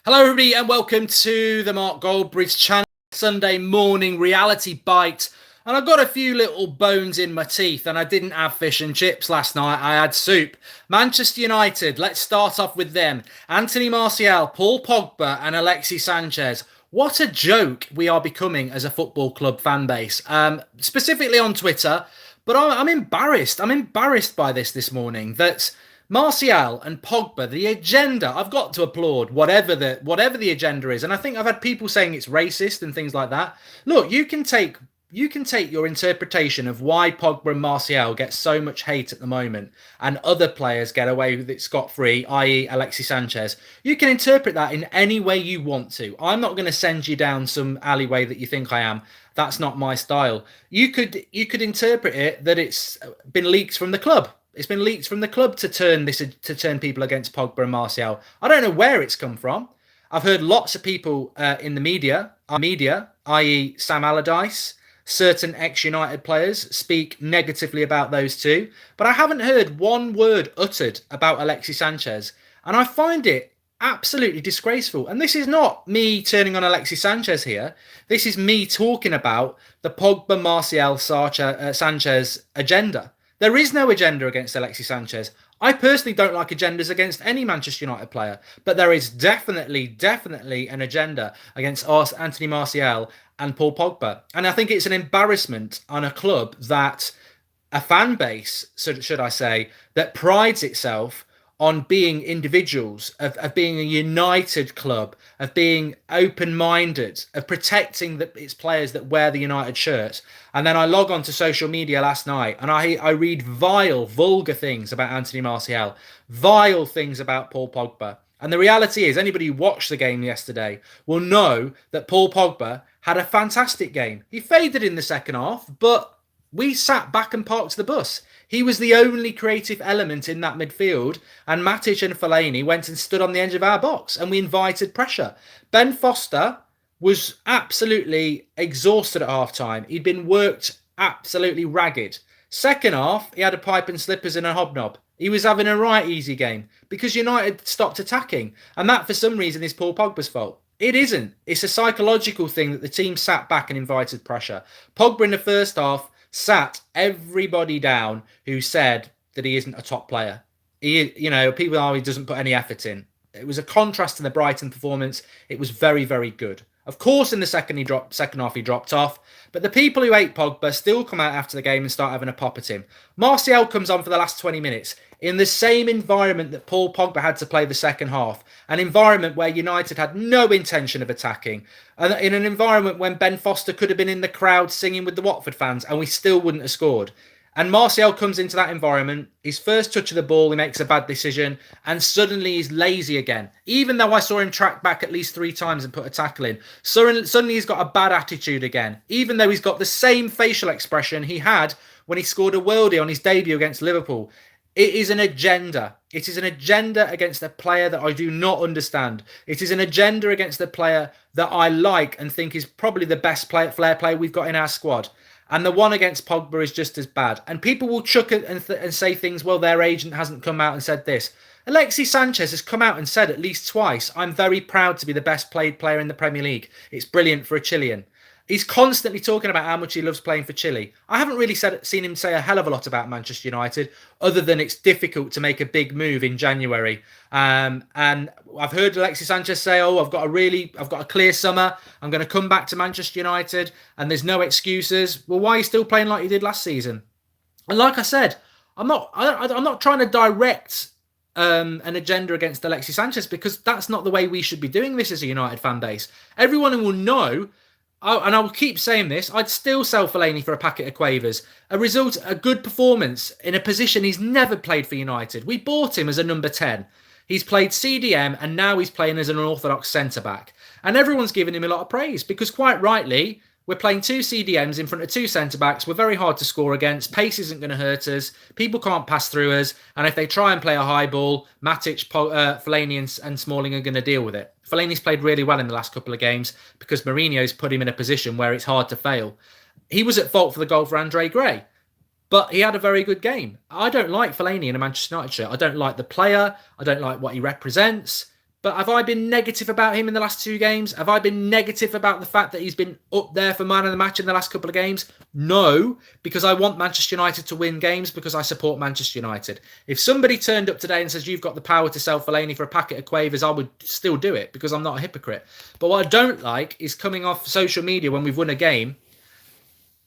Hello, everybody, and welcome to the Mark Goldbridge channel, Sunday morning reality bite. And I've got a few little bones in my teeth, and I didn't have fish and chips last night. I had soup. Manchester United, let's start off with them. Anthony Martial, Paul Pogba, and Alexis Sanchez. What a joke we are becoming as a football club fan base, specifically on Twitter. But I'm embarrassed. I'm embarrassed by this morning that Martial and Pogba, the agenda, I've got to applaud whatever the agenda is. And I think I've had people saying it's racist and things like that. Look, you can take your interpretation of why Pogba and Martial get so much hate at the moment and other players get away with it scot-free, i.e. Alexis Sanchez. You can interpret that in any way you want to. I'm not going to send you down some alleyway that you think I am. That's not my style. You could interpret it that it's been leaked from the club. It's been leaked from the club to turn people against Pogba and Martial. I don't know where it's come from. I've heard lots of people in the media, i.e. Sam Allardyce, certain ex-United players speak negatively about those two. But I haven't heard one word uttered about Alexis Sanchez. And I find it absolutely disgraceful. And this is not me turning on Alexis Sanchez here. This is me talking about the Pogba, Martial, Sanchez agenda. There is no agenda against Alexis Sanchez. I personally don't like agendas against any Manchester United player, but there is definitely an agenda against us, Anthony Martial and Paul Pogba. And I think it's an embarrassment on a club that, a fan base, should I say, that prides itself on being individuals, of being a united club, of being open-minded, of protecting its players that wear the United shirt. And then I log on to social media last night and I read vile, vulgar things about Anthony Martial, vile things about Paul Pogba. And the reality is, anybody who watched the game yesterday will know that Paul Pogba had a fantastic game. He faded in the second half, but we sat back and parked the bus. He was the only creative element in that midfield, and Matic and Fellaini went and stood on the edge of our box, and we invited pressure. Ben Foster was absolutely exhausted at half-time. He'd been worked absolutely ragged. Second half, he had a pipe and slippers and a hobnob. He was having a right easy game because United stopped attacking, and that, for some reason, is Paul Pogba's fault. It isn't. It's a psychological thing that the team sat back and invited pressure. Pogba in the first half sat everybody down who said that he isn't a top player. People he doesn't put any effort in. It was a contrast to the Brighton performance. It was very, very good. Of course, in the second half, he dropped off. But the people who hate Pogba still come out after the game and start having a pop at him. Martial comes on for the last 20 minutes in the same environment that Paul Pogba had to play the second half. An environment where United had no intention of attacking. And in an environment when Ben Foster could have been in the crowd singing with the Watford fans and we still wouldn't have scored. And Martial comes into that environment, his first touch of the ball, he makes a bad decision, and suddenly he's lazy again. Even though I saw him track back at least 3 times and put a tackle in, suddenly he's got a bad attitude again. Even though he's got the same facial expression he had when he scored a worldie on his debut against Liverpool. It is an agenda. It is an agenda against a player that I do not understand. It is an agenda against the player that I like and think is probably the best flair player we've got in our squad. And the one against Pogba is just as bad. And people will chuck it and say things, well, their agent hasn't come out and said this. Alexis Sanchez has come out and said at least twice, I'm very proud to be the best played player in the Premier League. It's brilliant for a Chilean. He's constantly talking about how much he loves playing for Chile. I haven't really seen him say a hell of a lot about Manchester United, other than it's difficult to make a big move in January. And I've heard Alexis Sanchez say, I've got a clear summer. I'm going to come back to Manchester United and there's no excuses. Well, why are you still playing like you did last season? And like I said, I'm not trying to direct an agenda against Alexis Sanchez, because that's not the way we should be doing this as a United fan base. Everyone will know. And I will keep saying this, I'd still sell Fellaini for a packet of quavers. A good performance in a position he's never played for United. We bought him as a number 10. He's played CDM and now he's playing as an orthodox centre-back. And everyone's giving him a lot of praise because, quite rightly, we're playing 2 CDMs in front of 2 centre-backs. We're very hard to score against. Pace isn't going to hurt us. People can't pass through us. And if they try and play a high ball, Matic, Fellaini and Smalling are going to deal with it. Fellaini's played really well in the last couple of games because Mourinho's put him in a position where it's hard to fail. He was at fault for the goal for Andre Gray, but he had a very good game. I don't like Fellaini in a Manchester United shirt. I don't like the player. I don't like what he represents. But have I been negative about him in the last 2 games? Have I been negative about the fact that he's been up there for man of the match in the last couple of games? No, because I want Manchester United to win games because I support Manchester United. If somebody turned up today and says you've got the power to sell Fellaini for a packet of quavers, I would still do it because I'm not a hypocrite. But what I don't like is coming off social media when we've won a game.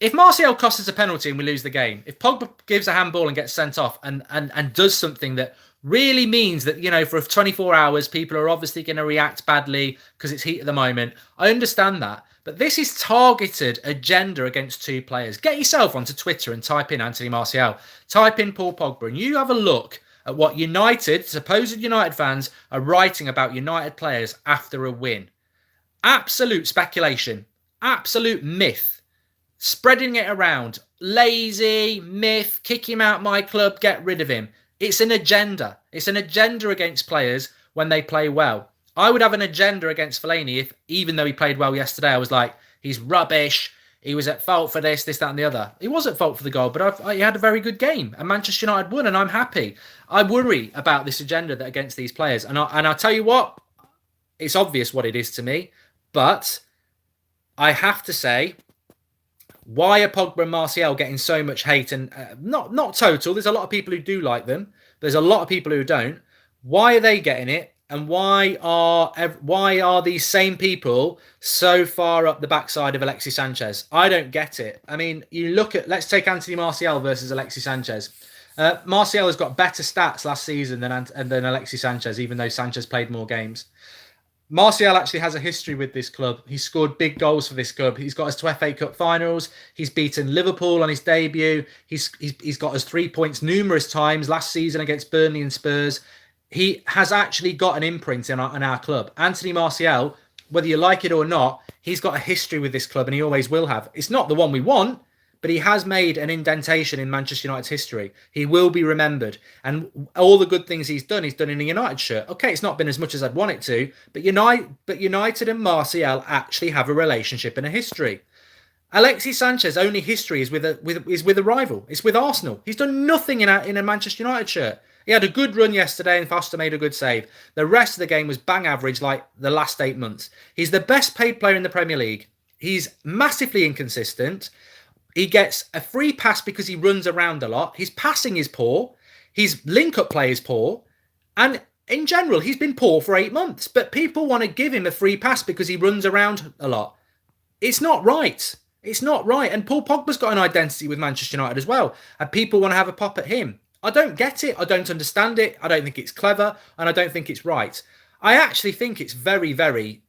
If Martial costs us a penalty and we lose the game, if Pogba gives a handball and gets sent off and does something that really means that, you know, for 24 hours, people are obviously going to react badly because it's heat at the moment. I understand that. But this is targeted agenda against 2 players. Get yourself onto Twitter and type in Anthony Martial. Type in Paul Pogba and you have a look at what United, supposed United fans, are writing about United players after a win. Absolute speculation. Absolute myth. Spreading it around. Lazy, myth, kick him out my club, get rid of him. It's an agenda. It's an agenda against players when they play well. I would have an agenda against Fellaini if, even though he played well yesterday, I was like, he's rubbish. He was at fault for this, that and the other. He was at fault for the goal, but he had a very good game. And Manchester United won, and I'm happy. I worry about this agenda that against these players. And I'll tell you what, it's obvious what it is to me. But I have to say, why are Pogba and Martial getting so much hate? And not total. There's a lot of people who do like them. There's a lot of people who don't. Why are they getting it? And why are these same people so far up the backside of Alexis Sanchez? I don't get it. I mean, you look at, let's take Anthony Martial versus Alexis Sanchez. Martial has got better stats last season than Alexis Sanchez, even though Sanchez played more games. Martial actually has a history with this club. He's scored big goals for this club. He's got us to FA Cup finals. He's beaten Liverpool on his debut. He's got us 3 points numerous times last season against Burnley and Spurs. He has actually got an imprint in our club. Anthony Martial, whether you like it or not, he's got a history with this club and he always will have. It's not the one we want, but he has made an indentation in Manchester United's history. He will be remembered. And all the good things he's done in a United shirt. Okay, it's not been as much as I'd want it to, but United and Martial actually have a relationship and a history. Alexis Sanchez only history is with a rival. It's with Arsenal. He's done nothing in a Manchester United shirt. He had a good run yesterday and Foster made a good save. The rest of the game was bang average like the last 8 months. He's the best paid player in the Premier League. He's massively inconsistent. He gets a free pass because he runs around a lot. His passing is poor. His link-up play is poor. And in general, he's been poor for 8 months. But people want to give him a free pass because he runs around a lot. It's not right. It's not right. And Paul Pogba's got an identity with Manchester United as well. And people want to have a pop at him. I don't get it. I don't understand it. I don't think it's clever. And I don't think it's right. I actually think it's very, very...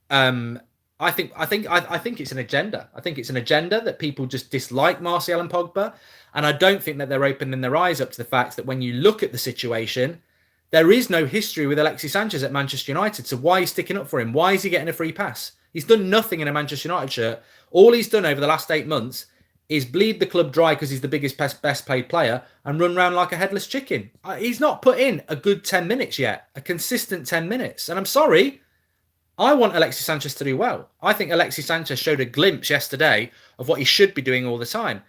I think it's an agenda. I think it's an agenda that people just dislike Martial and Pogba. And I don't think that they're opening their eyes up to the fact that when you look at the situation, there is no history with Alexis Sanchez at Manchester United. So why are you sticking up for him? Why is he getting a free pass? He's done nothing in a Manchester United shirt. All he's done over the last 8 months is bleed the club dry because he's the biggest, best paid player and run around like a headless chicken. He's not put in a good 10 minutes yet, a consistent 10 minutes. And I'm sorry, I want Alexis Sanchez to do well. I think Alexis Sanchez showed a glimpse yesterday of what he should be doing all the time.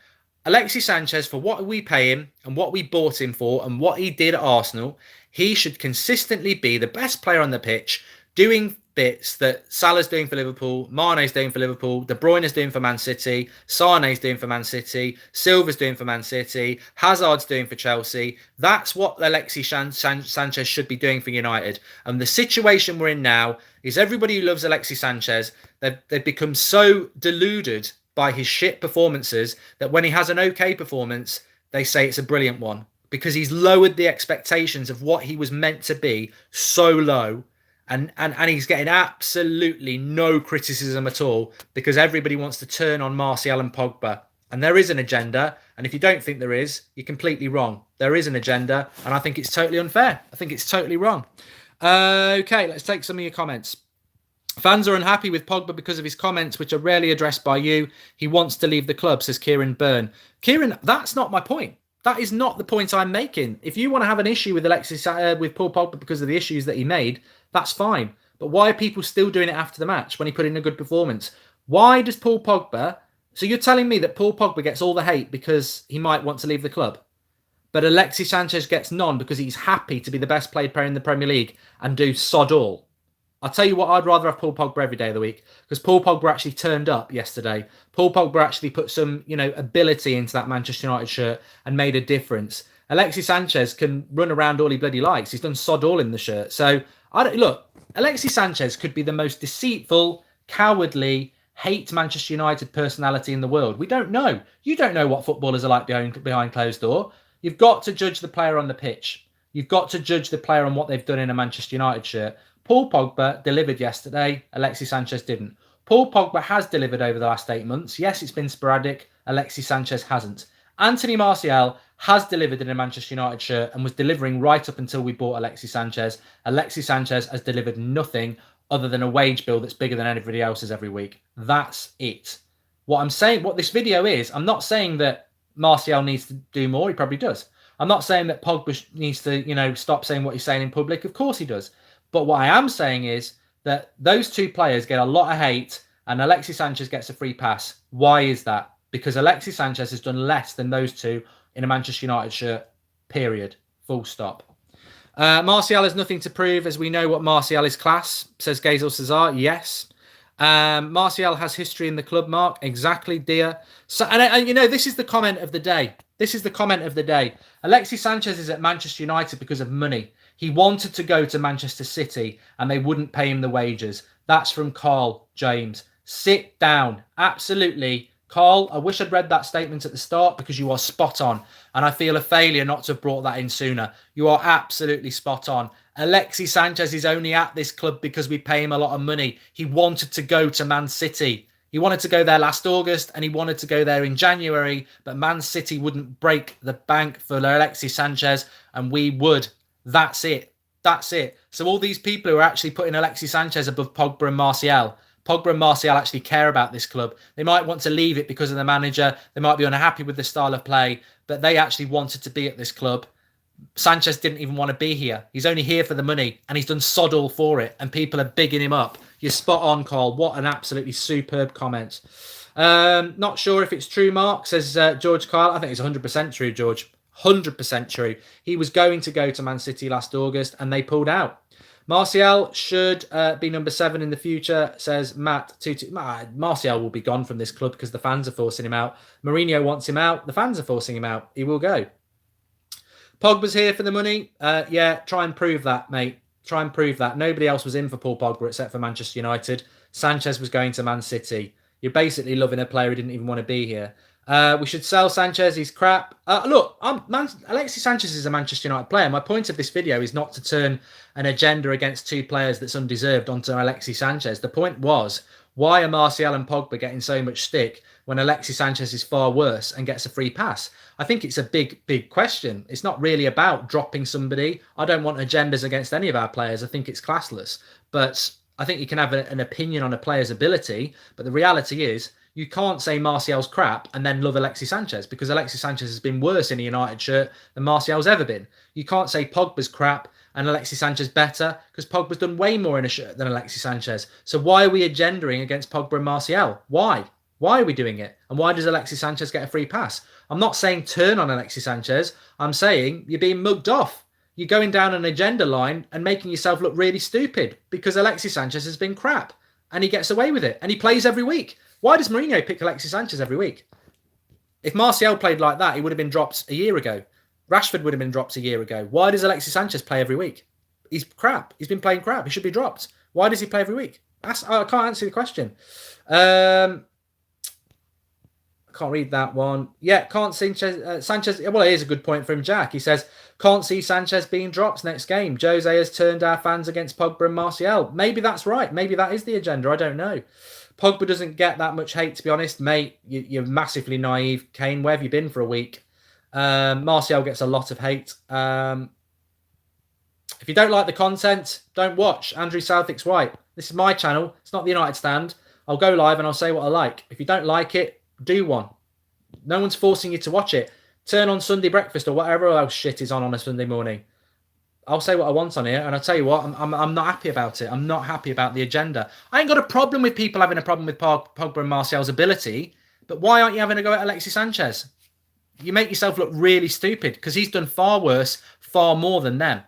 Alexis Sanchez, for what we pay him and what we bought him for and what he did at Arsenal, he should consistently be the best player on the pitch, doing bits that Salah's doing for Liverpool, Mane's doing for Liverpool, De Bruyne's doing for Man City, Sane's doing for Man City, Silva's doing for Man City, Hazard's doing for Chelsea. That's what Alexis Sanchez should be doing for United. And the situation we're in now is everybody who loves Alexis Sanchez, they've become so deluded by his shit performances that when he has an okay performance, they say it's a brilliant one because he's lowered the expectations of what he was meant to be so low. And he's getting absolutely no criticism at all because everybody wants to turn on Martial and Pogba. And there is an agenda. And if you don't think there is, you're completely wrong. There is an agenda. And I think it's totally unfair. I think it's totally wrong. Okay, let's take some of your comments. Fans are unhappy with Pogba because of his comments, which are rarely addressed by you. He wants to leave the club, says Kieran Byrne. Kieran, that's not my point. That is not the point I'm making. If you want to have an issue with with Paul Pogba because of the issues that he made, that's fine. But why are people still doing it after the match when he put in a good performance? Why does Paul Pogba... So you're telling me that Paul Pogba gets all the hate because he might want to leave the club? but Alexis Sanchez gets none because he's happy to be the best paid player in the Premier League and do sod all. I'll tell you what, I'd rather have Paul Pogba every day of the week, because Paul Pogba actually turned up yesterday. Paul Pogba actually put some, ability into that Manchester United shirt and made a difference. Alexis Sanchez can run around all he bloody likes. He's done sod all in the shirt. So, look, Alexis Sanchez could be the most deceitful, cowardly, hate Manchester United personality in the world. We don't know. You don't know what footballers are like behind closed door. You've got to judge the player on the pitch. You've got to judge the player on what they've done in a Manchester United shirt. Paul Pogba delivered yesterday. Alexis Sanchez didn't. Paul Pogba has delivered over the last 8 months. Yes, it's been sporadic. Alexis Sanchez hasn't. Anthony Martial has delivered in a Manchester United shirt and was delivering right up until we bought Alexis Sanchez. Alexis Sanchez has delivered nothing other than a wage bill that's bigger than anybody else's every week. That's it. What I'm saying, what this video is, I'm not saying that Martial needs to do more. He probably does. I'm not saying that Pogba needs to, stop saying what he's saying in public. Of course he does. But what I am saying is that those two players get a lot of hate and Alexis Sanchez gets a free pass. Why is that? Because Alexis Sanchez has done less than those two in a Manchester United shirt, period. Full stop. Martial has nothing to prove, as we know what Martial is class, says Gazel Cesar. Yes. Martial has history in the club, Mark. Exactly, dear. So, and this is the comment of the day. This is the comment of the day. Alexis Sanchez is at Manchester United because of money. He wanted to go to Manchester City and they wouldn't pay him the wages. That's from Carl James. Sit down. Absolutely. Carl, I wish I'd read that statement at the start because you are spot on. And I feel a failure not to have brought that in sooner. You are absolutely spot on. Alexis Sanchez is only at this club because we pay him a lot of money. He wanted to go to Man City. He wanted to go there last August and he wanted to go there in January, but Man City wouldn't break the bank for Alexis Sanchez and we would. That's it. That's it. So all these people who are actually putting Alexis Sanchez above Pogba and Martial, Pogba and Martial actually care about this club. They might want to leave it because of the manager. They might be unhappy with the style of play, but they actually wanted to be at this club. Sanchez didn't even want to be here. He's only here for the money and he's done sod all for it and people are bigging him up. You're spot on, Carl. What an absolutely superb comment. Not sure if it's true, Mark, says George Kyle. I think it's 100% true, George. 100% true. He was going to go to Man City last August and they pulled out. Martial should be number 7 in the future, says Matt. Martial will be gone from this club because the fans are forcing him out. Mourinho wants him out. The fans are forcing him out. He will go. Pogba's here for the money. Yeah, try and prove that, mate. Try and prove that. Nobody else was in for Paul Pogba except for Manchester United. Sanchez was going to Man City. You're basically loving a player who didn't even want to be here. We should sell Sanchez. He's crap. Look, Alexis Sanchez is a Manchester United player. My point of this video is not to turn an agenda against two players that's undeserved onto Alexis Sanchez. The point was, why are Martial and Pogba getting so much stick when Alexis Sanchez is far worse and gets a free pass? I think it's a big, big question. It's not really about dropping somebody. I don't want agendas against any of our players. I think it's classless. But I think you can have an opinion on a player's ability. But the reality is, you can't say Martial's crap and then love Alexis Sanchez because Alexis Sanchez has been worse in a United shirt than Martial's ever been. You can't say Pogba's crap and Alexis Sanchez better because Pogba's done way more in a shirt than Alexis Sanchez. So why are we agendering against Pogba and Martial? Why? Why are we doing it? And why does Alexis Sanchez get a free pass? I'm not saying turn on Alexis Sanchez. I'm saying you're being mugged off. You're going down an agenda line and making yourself look really stupid because Alexis Sanchez has been crap and he gets away with it and he plays every week. Why does Mourinho pick Alexis Sanchez every week? If Martial played like that, he would have been dropped a year ago. Rashford would have been dropped a year ago. Why does Alexis Sanchez play every week? He's crap. He's been playing crap. He should be dropped. Why does he play every week? I can't answer the question. I can't read that one. Yeah, can't see Sanchez. Well, it is a good point from Jack. He says, can't see Sanchez being dropped next game. Jose has turned our fans against Pogba and Martial. Maybe that's right. Maybe that is the agenda. I don't know. Pogba doesn't get that much hate, to be honest. Mate, you're massively naive. Kane, where have you been for a week? Martial gets a lot of hate. If you don't like the content, don't watch Andrew Southwick's White. This is my channel. It's not the United Stand. I'll go live and I'll say what I like. If you don't like it, do one. No one's forcing you to watch it. Turn on Sunday Breakfast or whatever else shit is on a Sunday morning. I'll say what I want on here, and I'll tell you what, I'm not happy about it. I'm not happy about the agenda. I ain't got a problem with people having a problem with Pogba and Martial's ability, but why aren't you having a go at Alexis Sanchez? you make yourself look really stupid because he's done far worse, far more than them.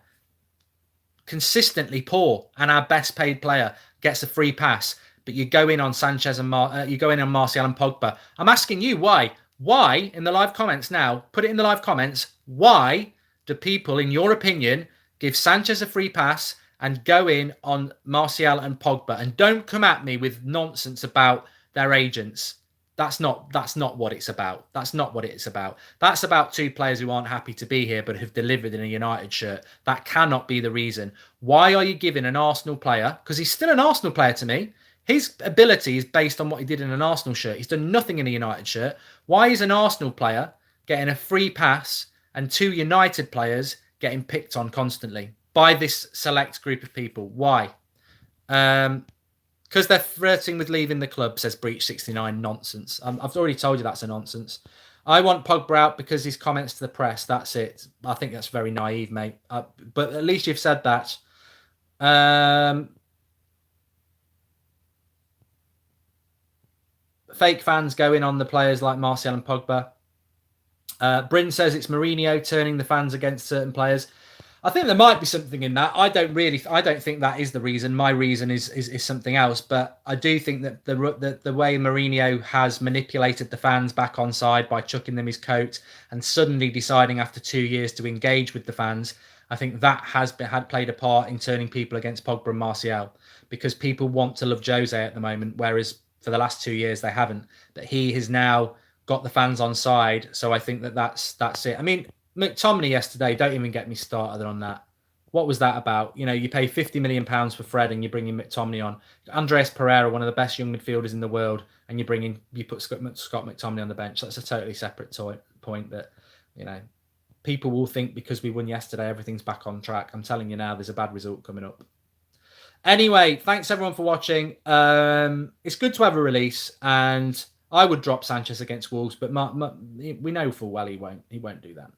Consistently poor, and our best paid player gets a free pass. But you go in on Sanchez and you go in on Martial and Pogba. I'm asking you why. Why, in the live comments now, put it in the live comments, why do people, in your opinion, give Sanchez a free pass and go in on Martial and Pogba? And don't come at me with nonsense about their agents. That's not what it's about. That's not what it's about. That's about two players who aren't happy to be here but have delivered in a United shirt. That cannot be the reason. Why are you giving an Arsenal player, because he's still an Arsenal player to me, his ability is based on what he did in an Arsenal shirt. He's done nothing in a United shirt. Why is an Arsenal player getting a free pass and two United players getting picked on constantly by this select group of people? Why? Because they're flirting with leaving the club, says Breach69. Nonsense. I've already told you that's a nonsense. I want Pogba out because his comments to the press. That's it. I think that's very naive, mate. But at least you've said that. Fake fans going on the players like Martial and Pogba. Bryn says it's Mourinho turning the fans against certain players. I think there might be something in that. I don't think that is the reason. My reason is something else. But I do think that the way Mourinho has manipulated the fans back on side by chucking them his coat and suddenly deciding after 2 years to engage with the fans, I think that had played a part in turning people against Pogba and Martial, because people want to love Jose at the moment, whereas for the last 2 years they haven't. But he has now got the fans on side, so I think that's it. I mean, McTominay yesterday, don't even get me started on that. What was that about? You know, you pay £50 million for Fred and you bring in McTominay on. Andres Pereira, one of the best young midfielders in the world, and you put Scott McTominay on the bench. That's a totally separate point that, you know, people will think because we won yesterday, everything's back on track. I'm telling you now, there's a bad result coming up. Anyway, thanks everyone for watching. It's good to have a release, and I would drop Sanchez against Wolves, but we know full well he won't do that.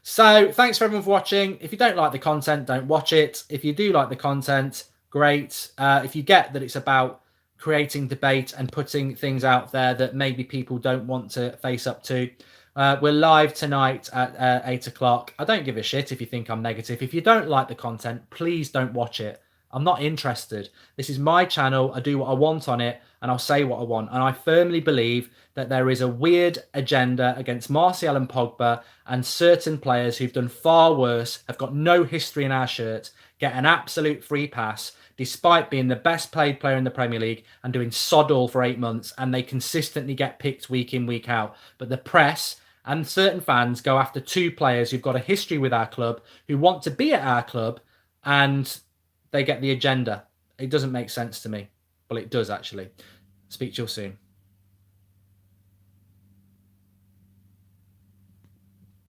So thanks for everyone for watching. If you don't like the content, don't watch it. If you do like the content, great. If you get that it's about creating debate and putting things out there that maybe people don't want to face up to, we're live tonight at 8 o'clock. I don't give a shit if you think I'm negative. If you don't like the content, please don't watch it. I'm not interested. This is my channel. I do what I want on it, and I'll say what I want. And I firmly believe that there is a weird agenda against Martial and Pogba, and certain players who've done far worse, have got no history in our shirt, get an absolute free pass, despite being the best paid player in the Premier League and doing sod all for 8 months, and they consistently get picked week in, week out. But the press and certain fans go after two players who've got a history with our club, who want to be at our club, and they get the agenda. It doesn't make sense to me. Well, it does, actually. Speak to you soon.